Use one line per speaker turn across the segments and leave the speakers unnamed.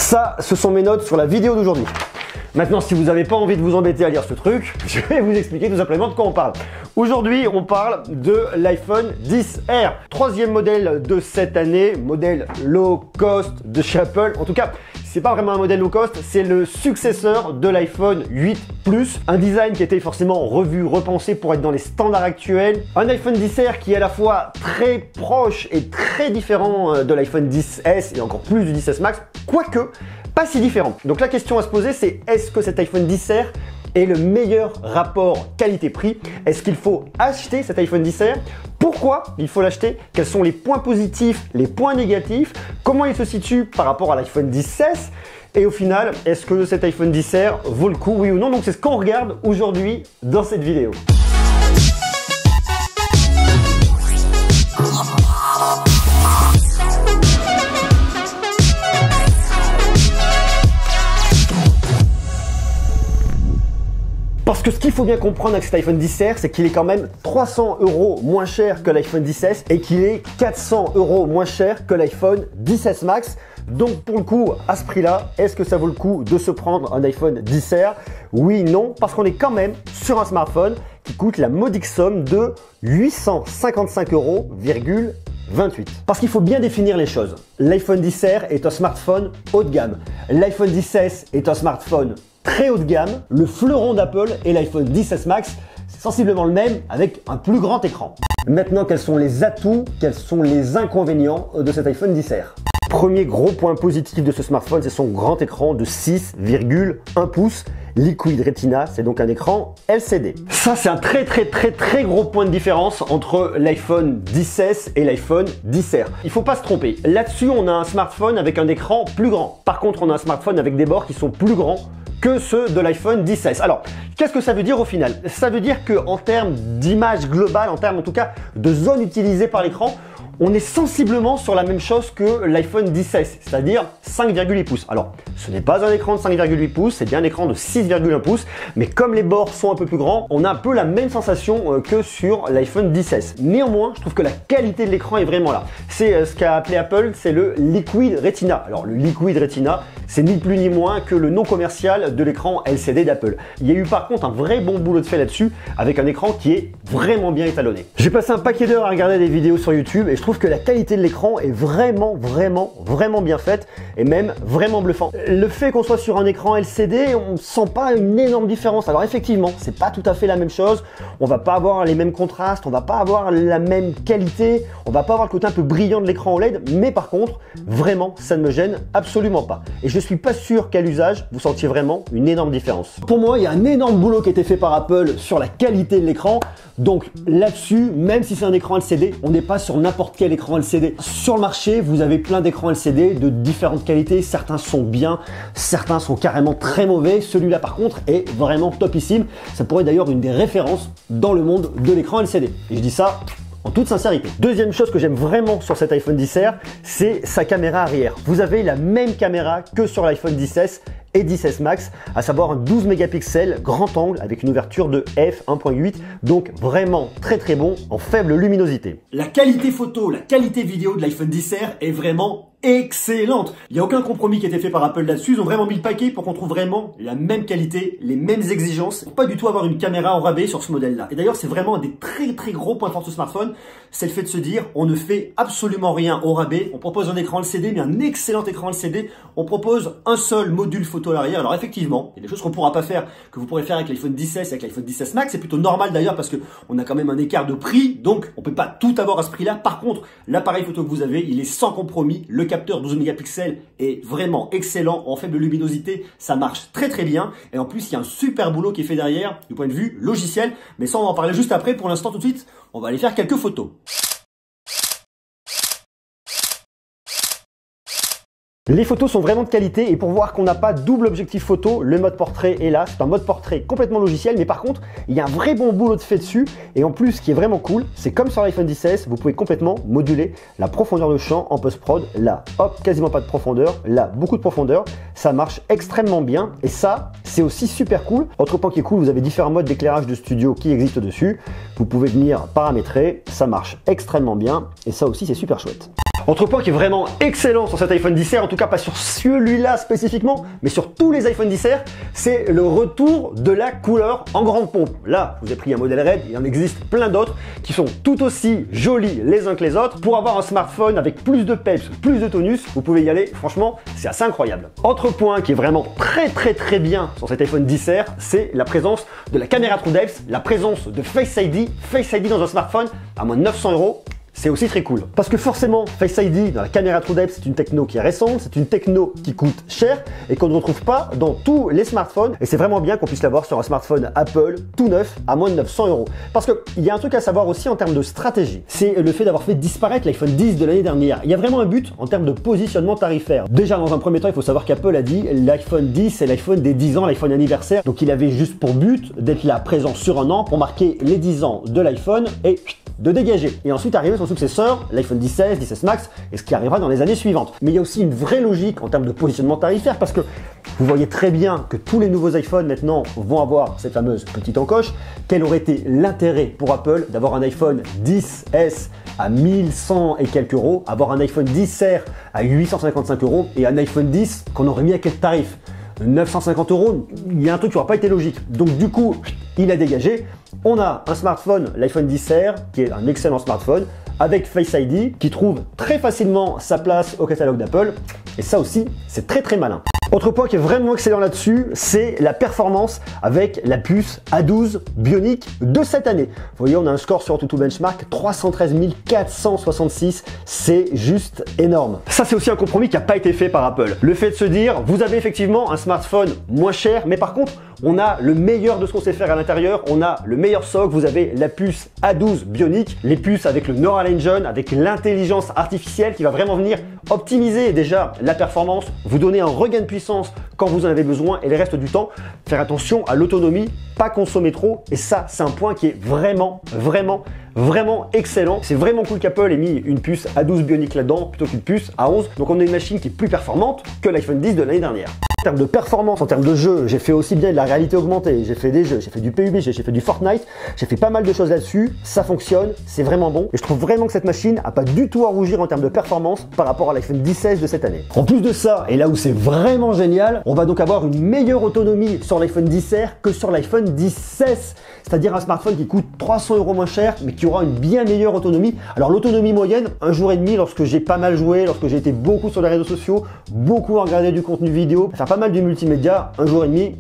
Ça, ce sont mes notes sur la vidéo d'aujourd'hui. Maintenant, si vous n'avez pas envie de vous embêter à lire ce truc, je vais vous expliquer tout simplement de quoi on parle. Aujourd'hui, on parle de l'iPhone XR, troisième modèle de cette année, modèle low cost de chez Apple. En tout cas, c'est pas vraiment un modèle low cost, c'est le successeur de l'iPhone 8 Plus. Un design qui a été forcément revu, repensé pour être dans les standards actuels. Un iPhone XR qui est à la fois très proche et très différent de l'iPhone XS et encore plus du XS Max, quoique pas si différent. Donc la question à se poser, c'est est-ce que cet iPhone XR est le meilleur rapport qualité-prix? Est-ce qu'il faut acheter cet iPhone XR? Pourquoi il faut l'acheter? Quels sont les points positifs, les points négatifs? Comment il se situe par rapport à l'iPhone XS? Et au final, est-ce que cet iPhone XR vaut le coup, oui ou non? Donc c'est ce qu'on regarde aujourd'hui dans cette vidéo. Parce que ce qu'il faut bien comprendre avec cet iPhone XR, c'est qu'il est quand même 300 € moins cher que l'iPhone XS et qu'il est 400 € moins cher que l'iPhone XS Max. Donc pour le coup, à ce prix-là, est-ce que ça vaut le coup de se prendre un iPhone XR? Oui, non, parce qu'on est quand même sur un smartphone qui coûte la modique somme de 855,28 €. Parce qu'il faut bien définir les choses. L'iPhone XR est un smartphone haut de gamme. L'iPhone XS est un smartphone très haut de gamme. Le fleuron d'Apple est l'iPhone XS Max. C'est sensiblement le même avec un plus grand écran. Maintenant, quels sont les atouts, quels sont les inconvénients de cet iPhone XR? Premier gros point positif de ce smartphone, c'est son grand écran de 6,1 pouces. Liquid Retina, c'est donc un écran LCD. Ça, c'est un très gros point de différence entre l'iPhone XS et l'iPhone XR. Il faut pas se tromper. Là-dessus, on a un smartphone avec un écran plus grand. Par contre, on a un smartphone avec des bords qui sont plus grands que ceux de l'iPhone XS. Alors, qu'est-ce que ça veut dire au final? Ça veut dire qu'en termes d'image globale, en termes en tout cas de zone utilisée par l'écran, on est sensiblement sur la même chose que l'iPhone XS, c'est-à-dire 5,8 pouces. Alors, ce n'est pas un écran de 5,8 pouces, c'est bien un écran de 6,1 pouces, mais comme les bords sont un peu plus grands, on a un peu la même sensation que sur l'iPhone XS. Néanmoins, je trouve que la qualité de l'écran est vraiment là. C'est ce qu'a appelé Apple, c'est le Liquid Retina. Alors, le Liquid Retina, c'est ni plus ni moins que le nom commercial de l'écran LCD d'Apple. Il y a eu par contre un vrai bon boulot de fait là-dessus, avec un écran qui est vraiment bien étalonné. J'ai passé un paquet d'heures à regarder des vidéos sur YouTube et je trouve que la qualité de l'écran est vraiment bien faite et même vraiment bluffant. Le fait qu'on soit sur un écran LCD, on sent pas une énorme différence. Alors effectivement, c'est pas tout à fait la même chose. On va pas avoir les mêmes contrastes, on va pas avoir la même qualité, on va pas avoir le côté un peu brillant de l'écran OLED, mais par contre, vraiment, ça ne me gêne absolument pas. Et je suis pas sûr qu'à l'usage, vous sentiez vraiment une énorme différence. Pour moi, il y a un énorme boulot qui a été fait par Apple sur la qualité de l'écran. Donc là-dessus, même si c'est un écran LCD, on n'est pas sur n'importe quel écran LCD. Sur le marché, vous avez plein d'écrans LCD de différentes qualités. Certains sont bien, certains sont carrément très mauvais. Celui-là, par contre, est vraiment topissime. Ça pourrait être d'ailleurs une des références dans le monde de l'écran LCD. Et je dis ça en toute sincérité. Deuxième chose que j'aime vraiment sur cet iPhone XR, c'est sa caméra arrière. Vous avez la même caméra que sur l'iPhone XS et XS Max, à savoir un 12 mégapixels grand angle avec une ouverture de f1.8, donc vraiment très bon en faible luminosité. La qualité photo, la qualité vidéo de l'iPhone XR est vraiment excellente. Il n'y a aucun compromis qui a été fait par Apple là-dessus. Ils ont vraiment mis le paquet pour qu'on trouve vraiment la même qualité, les mêmes exigences. Pour pas du tout avoir une caméra en rabais sur ce modèle-là. Et d'ailleurs, c'est vraiment un des très gros points forts de ce smartphone. C'est le fait de se dire, on ne fait absolument rien au rabais. On propose un écran LCD, mais un excellent écran LCD. On propose un seul module photo à l'arrière. Alors effectivement, il y a des choses qu'on ne pourra pas faire, que vous pourrez faire avec l'iPhone XS et avec l'iPhone XS Max. C'est plutôt normal d'ailleurs parce que on a quand même un écart de prix. Donc, on peut pas tout avoir à ce prix-là. Par contre, l'appareil photo que vous avez, il est sans compromis. Le capteur 12 mégapixels est vraiment excellent en faible luminosité, ça marche très bien et en plus il y a un super boulot qui est fait derrière du point de vue logiciel, mais ça on va en parler juste après. Pour l'instant, tout de suite, on va aller faire quelques photos. Les photos sont vraiment de qualité et pour voir qu'on n'a pas double objectif photo, le mode portrait est là. C'est un mode portrait complètement logiciel, mais par contre, il y a un vrai bon boulot de fait dessus. Et en plus, ce qui est vraiment cool, c'est comme sur l'iPhone XS, vous pouvez complètement moduler la profondeur de champ en post-prod. Là, hop, quasiment pas de profondeur. Là, beaucoup de profondeur. Ça marche extrêmement bien et ça, c'est aussi super cool. Autre point qui est cool, vous avez différents modes d'éclairage de studio qui existent dessus. Vous pouvez venir paramétrer, ça marche extrêmement bien et ça aussi, c'est super chouette. Autre point qui est vraiment excellent sur cet iPhone XR, en tout cas pas sur celui-là spécifiquement, mais sur tous les iPhone XR, c'est le retour de la couleur en grande pompe. Là, je vous ai pris un modèle Red, il y en existe plein d'autres qui sont tout aussi jolis les uns que les autres. Pour avoir un smartphone avec plus de peps, plus de tonus, vous pouvez y aller, franchement, c'est assez incroyable. Autre point qui est vraiment très bien sur cet iPhone XR, c'est la présence de la caméra TrueDepth, la présence de Face ID dans un smartphone à moins de 900 €. C'est aussi très cool. Parce que forcément, Face ID dans la caméra TrueDepth, c'est une techno qui est récente, c'est une techno qui coûte cher et qu'on ne retrouve pas dans tous les smartphones. Et c'est vraiment bien qu'on puisse l'avoir sur un smartphone Apple tout neuf à moins de 900 €. Parce qu'il y a un truc à savoir aussi en termes de stratégie. C'est le fait d'avoir fait disparaître l'iPhone 10 de l'année dernière. Il y a vraiment un but en termes de positionnement tarifaire. Déjà, dans un premier temps, il faut savoir qu'Apple a dit l'iPhone 10, c'est l'iPhone des 10 ans, l'iPhone anniversaire. Donc il avait juste pour but d'être là présent sur un an pour marquer les 10 ans de l'iPhone et de dégager. Et ensuite arriver son successeur, l'iPhone 16, 16 Max, et ce qui arrivera dans les années suivantes. Mais il y a aussi une vraie logique en termes de positionnement tarifaire parce que vous voyez très bien que tous les nouveaux iPhones maintenant vont avoir cette fameuse petite encoche. Quel aurait été l'intérêt pour Apple d'avoir un iPhone 10S à 1100 et quelques euros, avoir un iPhone 10R à 855 € et un iPhone 10 qu'on aurait mis à quel tarif? 950 €, il y a un truc qui n'aura pas été logique. Donc du coup, il a dégagé. On a un smartphone, l'iPhone XR, qui est un excellent smartphone, avec Face ID, qui trouve très facilement sa place au catalogue d'Apple. Et ça aussi, c'est très malin. Autre point qui est vraiment excellent là-dessus, c'est la performance avec la puce A12 Bionic de cette année. Vous voyez, on a un score sur AnTuTu Benchmark, 313 466, c'est juste énorme. Ça, c'est aussi un compromis qui n'a pas été fait par Apple. Le fait de se dire, vous avez effectivement un smartphone moins cher, mais par contre, on a le meilleur de ce qu'on sait faire à l'intérieur, on a le meilleur socle, vous avez la puce A12 Bionic, les puces avec le Neural Engine, avec l'intelligence artificielle qui va vraiment venir optimiser déjà la performance, vous donner un regain de puissance quand vous en avez besoin et le reste du temps, faire attention à l'autonomie, pas consommer trop. Et ça, c'est un point qui est vraiment excellent. C'est vraiment cool qu'Apple ait mis une puce A12 Bionic là-dedans plutôt qu'une puce A11. Donc on a une machine qui est plus performante que l'iPhone 10 de l'année dernière. En termes de performance, en termes de jeu, j'ai fait aussi bien de la réalité augmentée, j'ai fait des jeux, j'ai fait du PUBG, j'ai fait du Fortnite, j'ai fait pas mal de choses là-dessus, ça fonctionne, c'est vraiment bon. Et je trouve vraiment que cette machine n'a pas du tout à rougir en termes de performance par rapport à l'iPhone 16 de cette année. En plus de ça, et là où c'est vraiment génial, on va donc avoir une meilleure autonomie sur l'iPhone XR que sur l'iPhone 16. C'est-à-dire un smartphone qui coûte 300 € moins cher, mais qui aura une bien meilleure autonomie. Alors l'autonomie moyenne, 1 jour et demi, lorsque j'ai pas mal joué, lorsque j'ai été beaucoup sur les réseaux sociaux, beaucoup à regarder du contenu vidéo, faire pas mal du multimédia, 1 jour et demi,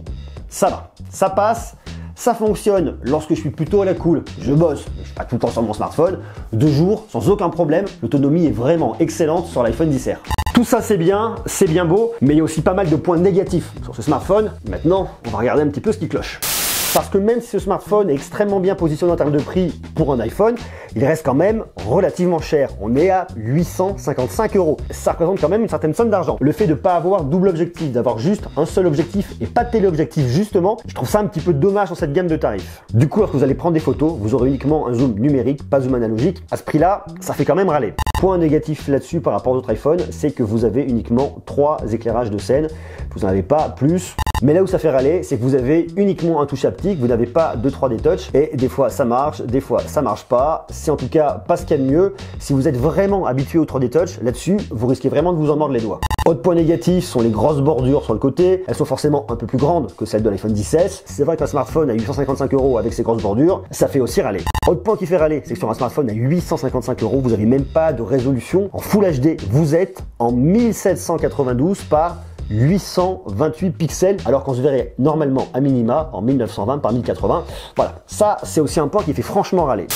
ça va, ça passe. Ça fonctionne lorsque je suis plutôt à la cool, je bosse, je suis pas tout le temps sur mon smartphone, 2 jours sans aucun problème, l'autonomie est vraiment excellente sur l'iPhone XR. Tout ça c'est bien beau, mais il y a aussi pas mal de points négatifs sur ce smartphone. Maintenant, on va regarder un petit peu ce qui cloche. Parce que même si ce smartphone est extrêmement bien positionné en termes de prix pour un iPhone, il reste quand même relativement cher. On est à 855 €. Ça représente quand même une certaine somme d'argent. Le fait de ne pas avoir double objectif, d'avoir juste un seul objectif et pas de téléobjectif justement, je trouve ça un petit peu dommage dans cette gamme de tarifs. Du coup, lorsque vous allez prendre des photos, vous aurez uniquement un zoom numérique, pas zoom analogique. À ce prix-là, ça fait quand même râler. Point négatif là-dessus par rapport aux autres iPhones, c'est que vous avez uniquement 3 éclairages de scène. Vous n'en avez pas plus. Mais là où ça fait râler, c'est que vous avez uniquement un touch haptique, vous n'avez pas de 3D touch et des fois ça marche, des fois ça marche pas. C'est en tout cas pas ce qu'il y a de mieux. Si vous êtes vraiment habitué au 3D touch, là-dessus, vous risquez vraiment de vous en mordre les doigts. Autre point négatif sont les grosses bordures sur le côté. Elles sont forcément un peu plus grandes que celles de l'iPhone 16. C'est vrai qu'un smartphone à 855 € avec ces grosses bordures, ça fait aussi râler. Autre point qui fait râler, c'est que sur un smartphone à 855 €, vous n'avez même pas de résolution en Full HD. Vous êtes en 1792 par 828 pixels, alors qu'on se verrait normalement à minima en 1920 par 1080. Voilà, ça c'est aussi un point qui fait franchement râler.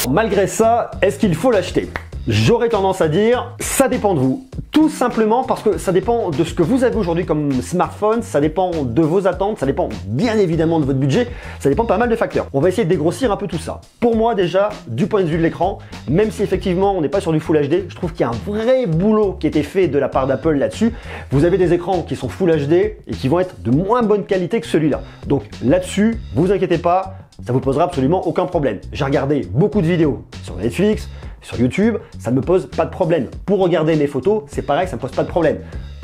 Malgré ça, est-ce qu'il faut l'acheter ? J'aurais tendance à dire, ça dépend de vous. Tout simplement parce que ça dépend de ce que vous avez aujourd'hui comme smartphone, ça dépend de vos attentes, ça dépend bien évidemment de votre budget, ça dépend de pas mal de facteurs. On va essayer de dégrossir un peu tout ça. Pour moi déjà, du point de vue de l'écran, même si effectivement on n'est pas sur du Full HD, je trouve qu'il y a un vrai boulot qui a été fait de la part d'Apple là-dessus. Vous avez des écrans qui sont Full HD et qui vont être de moins bonne qualité que celui-là. Donc là-dessus, vous inquiétez pas, ça vous posera absolument aucun problème. J'ai regardé beaucoup de vidéos sur Netflix, sur YouTube, ça ne me pose pas de problème. Pour regarder mes photos, c'est pareil, ça ne me pose pas de problème.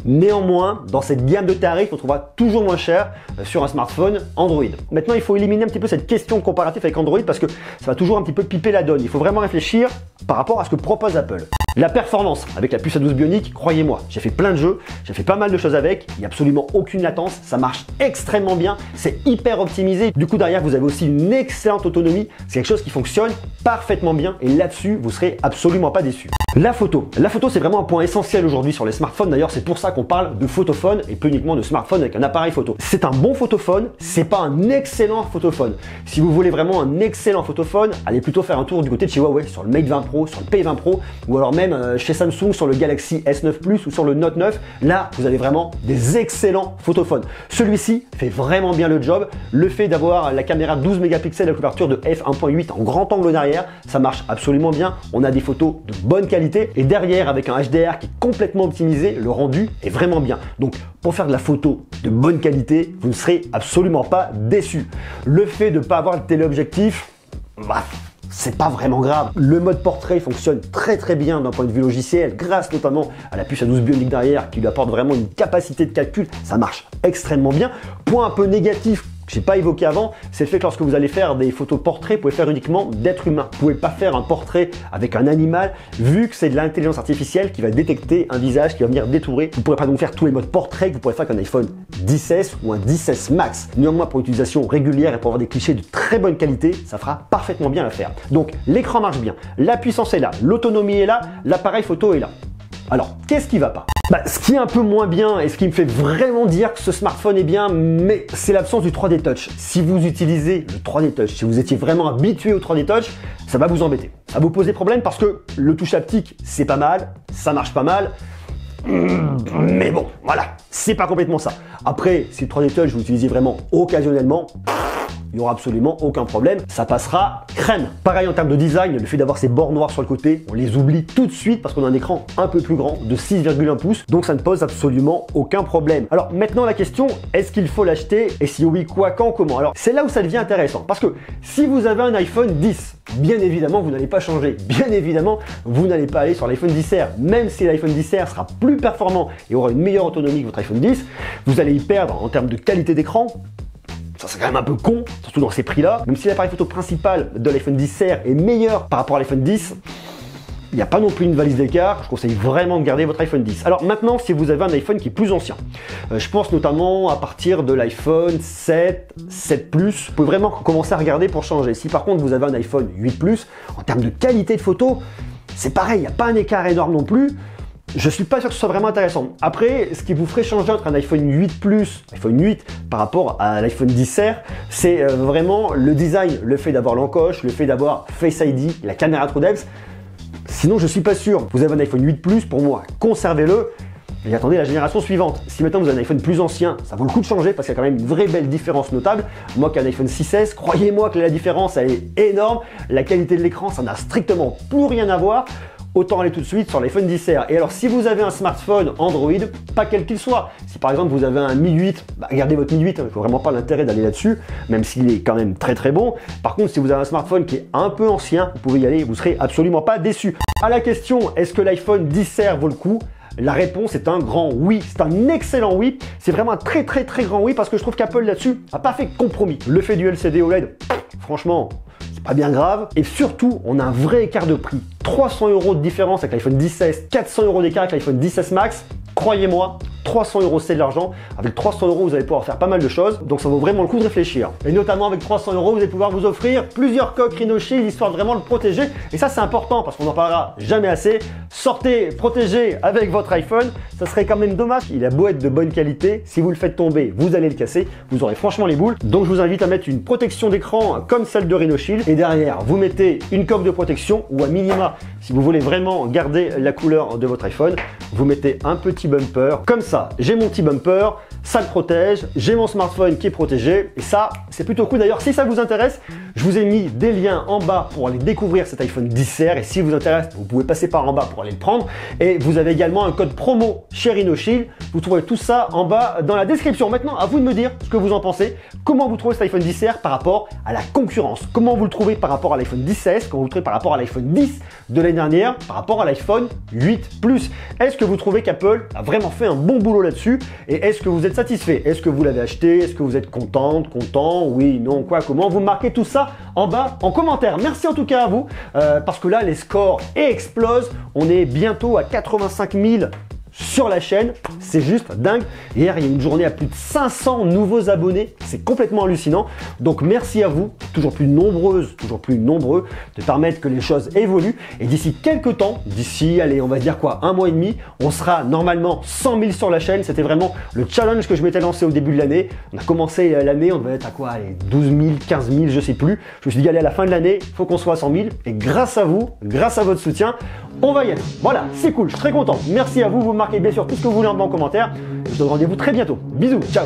Néanmoins, dans cette gamme de tarifs, on trouvera toujours moins cher sur un smartphone Android. Maintenant, il faut éliminer un petit peu cette question comparative avec Android parce que ça va toujours un petit peu piper la donne. Il faut vraiment réfléchir par rapport à ce que propose Apple. La performance avec la puce A12 Bionic, croyez-moi, j'ai fait plein de jeux, j'ai fait pas mal de choses avec, il n'y a absolument aucune latence, ça marche extrêmement bien, c'est hyper optimisé. Du coup derrière vous avez aussi une excellente autonomie, c'est quelque chose qui fonctionne parfaitement bien et là-dessus vous serez absolument pas déçu. La photo c'est vraiment un point essentiel aujourd'hui sur les smartphones, d'ailleurs c'est pour ça qu'on parle de photophone et pas uniquement de smartphone avec un appareil photo. C'est un bon photophone, c'est pas un excellent photophone. Si vous voulez vraiment un excellent photophone, allez plutôt faire un tour du côté de chez Huawei sur le Mate 20 Pro, sur le P20 Pro ou alors même chez Samsung sur le Galaxy S9 Plus ou sur le Note 9. Là vous avez vraiment des excellents photophones. Celui-ci fait vraiment bien le job. Le fait d'avoir la caméra 12 mégapixels à couverture de f1.8 en grand angle derrière, ça marche absolument bien. On a des photos de bonne qualité et derrière avec un HDR qui est complètement optimisé, le rendu est vraiment bien. Donc pour faire de la photo de bonne qualité, vous ne serez absolument pas déçu. Le fait de ne pas avoir le téléobjectif, c'est pas vraiment grave. Le mode portrait fonctionne très bien d'un point de vue logiciel, grâce notamment à la puce A12 Bionic derrière qui lui apporte vraiment une capacité de calcul. Ça marche extrêmement bien. Point un peu négatif que j'ai pas évoqué avant, c'est le fait que lorsque vous allez faire des photos portraits, vous pouvez faire uniquement d'êtres humains. Vous pouvez pas faire un portrait avec un animal, vu que c'est de l'intelligence artificielle qui va détecter un visage qui va venir détourer. Vous pourrez pas donc faire tous les modes portraits que vous pourrez faire avec un iPhone 10S ou un 10S Max. Néanmoins, pour utilisation régulière et pour avoir des clichés de très bonne qualité, ça fera parfaitement bien l'affaire. Donc l'écran marche bien, la puissance est là, l'autonomie est là, l'appareil photo est là. Alors, qu'est-ce qui va pas? Ce qui est un peu moins bien et ce qui me fait vraiment dire que ce smartphone est bien, mais c'est l'absence du 3D Touch. Si vous utilisez le 3D Touch, si vous étiez vraiment habitué au 3D Touch, ça va vous embêter. Ça va vous poser problème parce que le touche haptique, c'est pas mal, ça marche pas mal, mais bon, voilà, c'est pas complètement ça. Après, si le 3D Touch vous l'utilisez vraiment occasionnellement, il n'y aura absolument aucun problème, ça passera crème. Pareil en termes de design, le fait d'avoir ces bords noirs sur le côté, on les oublie tout de suite parce qu'on a un écran un peu plus grand de 6,1 pouces, donc ça ne pose absolument aucun problème. Alors maintenant la question, est-ce qu'il faut l'acheter? Et si oui, quoi, quand, comment? Alors c'est là où ça devient intéressant, parce que si vous avez un iPhone 10, bien évidemment vous n'allez pas changer, bien évidemment vous n'allez pas aller sur l'iPhone 10R, même si l'iPhone 10R sera plus performant et aura une meilleure autonomie que votre iPhone 10, vous allez y perdre en termes de qualité d'écran. Ça c'est quand même un peu con, surtout dans ces prix-là. Même si l'appareil photo principal de l'iPhone 10R est meilleur par rapport à l'iPhone 10, il n'y a pas non plus une valise d'écart. Je conseille vraiment de garder votre iPhone 10. Alors maintenant, si vous avez un iPhone qui est plus ancien, je pense notamment à partir de l'iPhone 7, 7 Plus, vous pouvez vraiment commencer à regarder pour changer. Si par contre vous avez un iPhone 8 Plus, en termes de qualité de photo, c'est pareil, il n'y a pas un écart énorme non plus. Je suis pas sûr que ce soit vraiment intéressant. Après, ce qui vous ferait changer entre un iPhone 8 Plus, iPhone 8 par rapport à l'iPhone 10R, c'est vraiment le design, le fait d'avoir l'encoche, le fait d'avoir Face ID, la caméra TrueDepth. Sinon, je suis pas sûr. Vous avez un iPhone 8 Plus, pour moi, conservez-le et attendez la génération suivante. Si maintenant vous avez un iPhone plus ancien, ça vaut le coup de changer parce qu'il y a quand même une vraie belle différence notable. Moi qui ai un iPhone 6S, croyez-moi que la différence elle est énorme. La qualité de l'écran, ça n'a strictement plus rien à voir. Autant aller tout de suite sur l'iPhone 10R. Et alors si vous avez un smartphone Android, pas quel qu'il soit, si par exemple vous avez un Mi 8, regardez votre Mi 8, il ne faut vraiment pas l'intérêt d'aller là-dessus, même s'il est quand même très bon. Par contre, si vous avez un smartphone qui est un peu ancien, vous pouvez y aller, vous serez absolument pas déçu. À la question, est-ce que l'iPhone 10R vaut le coup? La réponse est un grand oui, c'est un excellent oui, c'est vraiment un très grand oui parce que je trouve qu'Apple là-dessus n'a pas fait de compromis. Le fait du LCD OLED, franchement, c'est pas bien grave. Et surtout, on a un vrai écart de prix. 300 € de différence avec l'iPhone 10S, 400 € d'écart avec l'iPhone 10S Max. Croyez-moi, 300 € c'est de l'argent. Avec 300 €, vous allez pouvoir faire pas mal de choses. Donc ça vaut vraiment le coup de réfléchir. Et notamment avec 300 €, vous allez pouvoir vous offrir plusieurs coques Rhino Shield histoire de vraiment le protéger. Et ça, c'est important parce qu'on n'en parlera jamais assez. Sortez protégé avec votre iPhone. Ça serait quand même dommage. Il a beau être de bonne qualité. Si vous le faites tomber, vous allez le casser. Vous aurez franchement les boules. Donc je vous invite à mettre une protection d'écran comme celle de Rhino Shield. Et derrière, vous mettez une coque de protection ou à minima, si vous voulez vraiment garder la couleur de votre iPhone, vous mettez un petit bumper. Comme ça, j'ai mon petit bumper, ça le protège, j'ai mon smartphone qui est protégé et ça, c'est plutôt cool. D'ailleurs, si ça vous intéresse, je vous ai mis des liens en bas pour aller découvrir cet iPhone 10R et si vous intéresse, vous pouvez passer par en bas pour aller le prendre et vous avez également un code promo chez Rhino Shield. Vous trouverez tout ça en bas dans la description. Maintenant, à vous de me dire ce que vous en pensez. Comment vous trouvez cet iPhone 10R par rapport à la concurrence? Comment vous le trouvez par rapport à l'iPhone 10S? Comment vous le trouvez par rapport à l'iPhone 10 de l'année dernière? Par rapport à l'iPhone 8 Plus? Est-ce que vous trouvez qu'Apple a vraiment fait un bon boulot là-dessus. Et est-ce que vous êtes satisfait? Est-ce que vous l'avez acheté? Est-ce que vous êtes contente, content? Oui, non, quoi, comment? Vous marquez tout ça en bas en commentaire. Merci en tout cas à vous, parce que là, les scores explosent. On est bientôt à 85 000 sur la chaîne, c'est juste dingue. Hier, il y a eu une journée à plus de 500 nouveaux abonnés, c'est complètement hallucinant. Donc merci à vous, toujours plus nombreuses, toujours plus nombreux, de permettre que les choses évoluent. Et d'ici quelques temps, d'ici, allez, on va dire quoi, un mois et demi, on sera normalement 100 000 sur la chaîne. C'était vraiment le challenge que je m'étais lancé au début de l'année. On a commencé l'année, on devait être à quoi, allez, 12 000, 15 000, je sais plus. Je me suis dit, allez, à la fin de l'année, il faut qu'on soit à 100 000. Et grâce à vous, grâce à votre soutien, on va y aller. Voilà, c'est cool, je suis très content. Merci à vous, vous marquez bien sûr tout ce que vous voulez en bas en commentaire. Je vous donne rendez-vous très bientôt. Bisous, ciao.